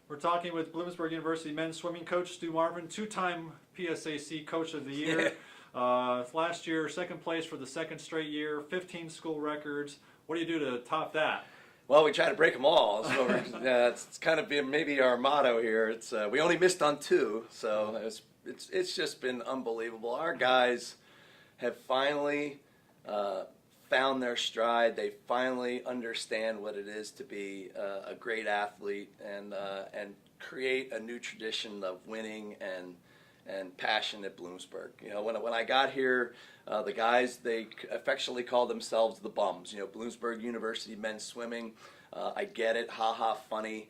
We're talking with Bloomsburg University men's swimming coach Stu Marvin, two-time PSAC Coach of the Year. Last year, second place for the second straight year, 15 school records. What do you do to top that? Well, we try to break them all. So it's kind of been maybe our motto here. It's we only missed on 2, so it's just been unbelievable. Our guys have finally found their stride. They finally understand what it is to be a great athlete and create a new tradition of winning and passion at Bloomsburg. You know, when I got here, the guys, they affectionately call themselves the bums. You know, Bloomsburg University men's swimming. I get it, funny.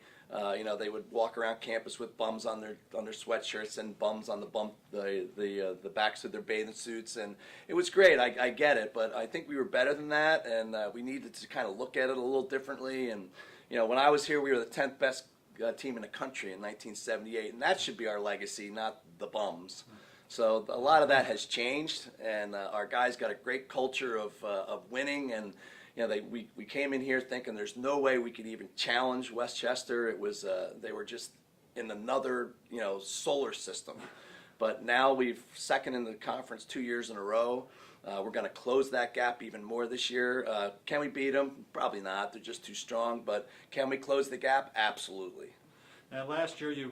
You know, they would walk around campus with bums on their sweatshirts and bums on the backs of their bathing suits, and it was great. I get it, but I think we were better than that, and we needed to kind of look at it a little differently. And you know, when I was here, we were the 10th best team in the country in 1978, and that should be our legacy, not the bums. So a lot of that has changed, and our guys got a great culture of winning. And you know, we came in here thinking there's no way we could even challenge Westchester. It was they were just in another solar system. But now we've second in the conference 2 years in a row. We're going to close that gap even more this year. Can we beat them? Probably not. They're just too strong. But can we close the gap? Absolutely. And last year, you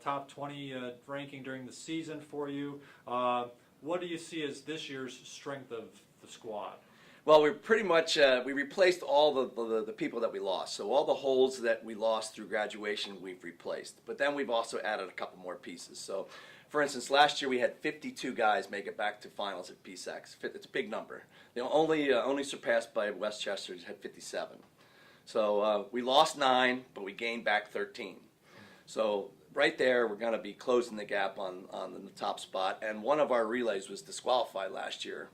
top 20 ranking during the season for you. What do you see as this year's strength of the squad? Well, we're pretty much we replaced all the people that we lost. So all the holes that we lost through graduation, we've replaced. But then we've also added a couple more pieces. So, for instance, last year we had 52 guys make it back to finals at PSAC. It's a big number. They only surpassed by Westchester, had 57. So we lost 9, but we gained back 13. So right there, we're going to be closing the gap on the top spot. And one of our relays was disqualified last year,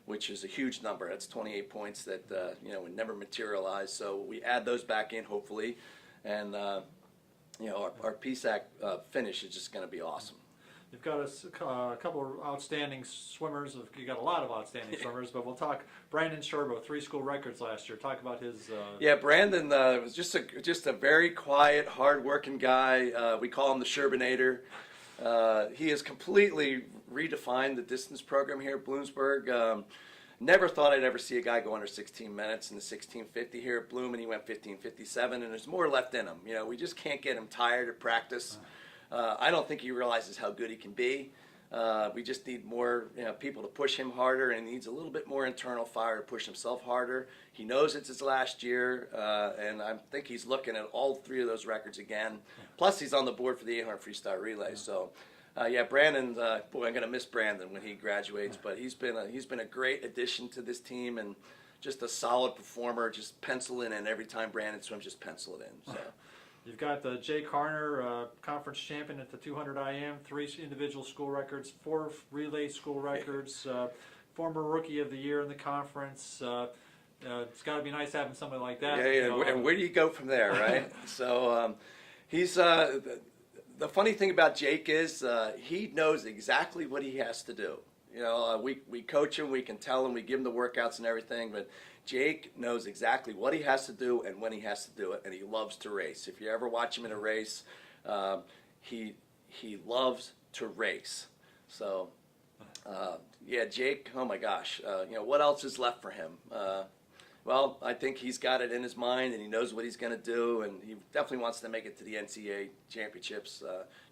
which is a huge number. That's 28 points that would never materialize. So we add those back in, hopefully, and our PSAC finish is just going to be awesome. You've got a couple of outstanding swimmers. You got a lot of outstanding swimmers, but we'll talk. Brandon Sherbo, 3 school records last year. Talk about his. Yeah, Brandon was just a very quiet, hard-working guy. We call him the Sherbinator. He has completely redefined the distance program here at Bloomsburg. Never thought I'd ever see a guy go under 16 minutes in the 1650 here at Bloom, and he went 15:57, and there's more left in him. You know, we just can't get him tired of practice. I don't think he realizes how good he can be. We just need more people to push him harder, and he needs a little bit more internal fire to push himself harder. He knows it's his last year, and I think he's looking at all 3 of those records again. Plus, he's on the board for the 800 freestyle relay. So, Brandon, boy, I'm going to miss Brandon when he graduates, but he's been a great addition to this team and just a solid performer. Just pencil it in every time Brandon swims. Just pencil it in. So. You've got Jay Carner, conference champion at the 200 IM, 3 individual school records, 4 relay school records, former rookie of the year in the conference. It's got to be nice having somebody like that. Yeah, and where do you go from there, right? So he's the funny thing about Jake is he knows exactly what he has to do. You know, we coach him, we can tell him, we give him the workouts and everything, but Jake knows exactly what he has to do and when he has to do it, and he loves to race. If you ever watch him in a race, he loves to race. So, Jake, oh my gosh, what else is left for him? Well, I think he's got it in his mind, and he knows what he's going to do, and he definitely wants to make it to the NCAA championships.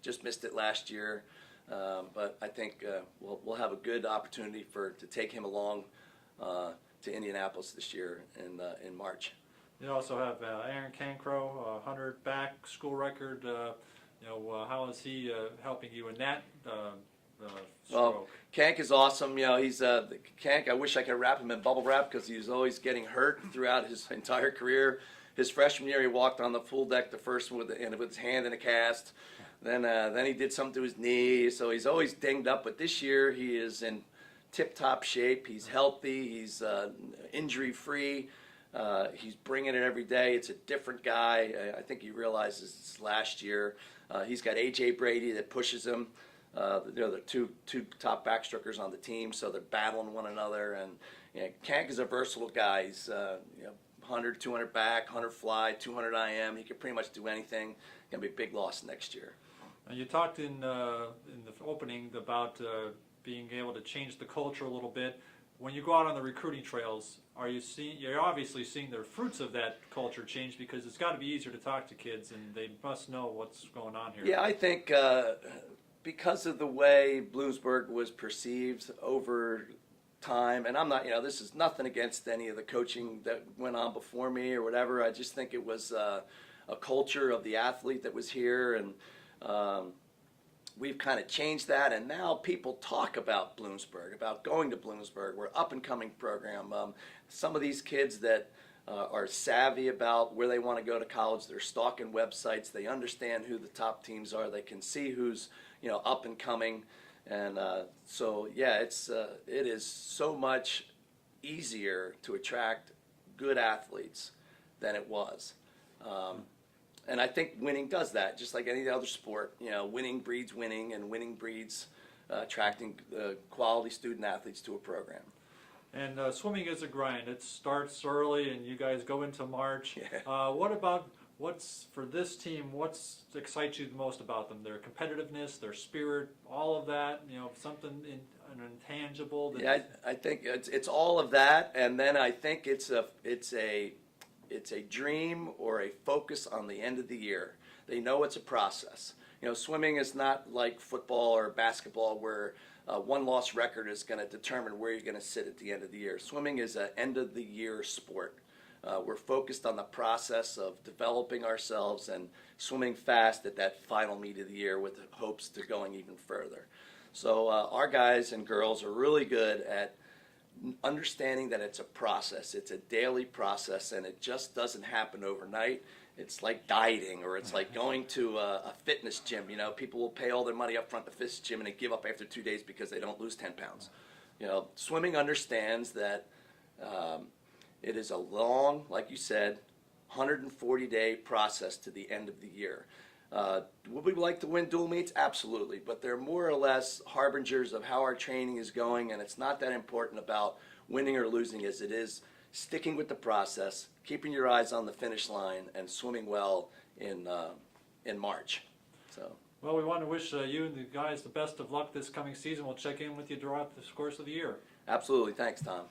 Just missed it last year. But I think we'll have a good opportunity to take him along to Indianapolis this year in March. You also have Aaron Cancro, 100 back school record. How is he helping you in that stroke? Well, Cank is awesome. He's Cank. I wish I could wrap him in bubble wrap because he was always getting hurt throughout his entire career. His freshman year, he walked on the full deck the first one with his hand in a cast. Then he did something to his knee, so he's always dinged up. But this year he is in tip-top shape. He's healthy. He's injury-free. He's bringing it every day. It's a different guy. I think he realizes it's last year. He's got A.J. Brady that pushes him. They're the two top backstrokers on the team, so they're battling one another. And Kank is a versatile guy. He's 100, 200 back, 100 fly, 200 IM. He could pretty much do anything. Going to be a big loss next year. You talked in the opening about being able to change the culture a little bit. When you go out on the recruiting trails, you're obviously seeing the fruits of that culture change, because it's got to be easier to talk to kids and they must know what's going on here. Yeah, I think because of the way Bloomsburg was perceived over time, and I'm not, this is nothing against any of the coaching that went on before me or whatever. I just think it was a culture of the athlete that was here, and we've kind of changed that, and now people talk about Bloomsburg, about going to Bloomsburg. We're an up-and-coming program. Some of these kids that are savvy about where they want to go to college, they're stalking websites, they understand who the top teams are, they can see who's up and coming, and so yeah, it is so much easier to attract good athletes than it was. And I think winning does that, just like any other sport. Winning breeds winning, and winning breeds attracting quality student athletes to a program. And swimming is a grind. It starts early, and you guys go into March. Yeah. What's for this team? What excites you the most about them? Their competitiveness, their spirit, all of that. Something an intangible. Yeah, I think it's all of that, and then I think it's a dream or a focus on the end of the year. They know it's a process. Swimming is not like football or basketball where one loss record is going to determine where you're going to sit at the end of the year. Swimming is an end of the year sport. We're focused on the process of developing ourselves and swimming fast at that final meet of the year with hopes to going even further. So our guys and girls are really good at understanding that it's a process. It's a daily process, and it just doesn't happen overnight. It's like dieting, or it's like going to a fitness gym. People will pay all their money up front to fitness gym and they give up after 2 days because they don't lose 10 pounds. Swimming understands that it is a long, like you said, 140-day process to the end of the year. Would we like to win dual meets? Absolutely, but they're more or less harbingers of how our training is going, and it's not that important about winning or losing as it is sticking with the process, keeping your eyes on the finish line, and swimming well in March. So. Well, we want to wish you and the guys the best of luck this coming season. We'll check in with you throughout the course of the year. Absolutely. Thanks, Tom.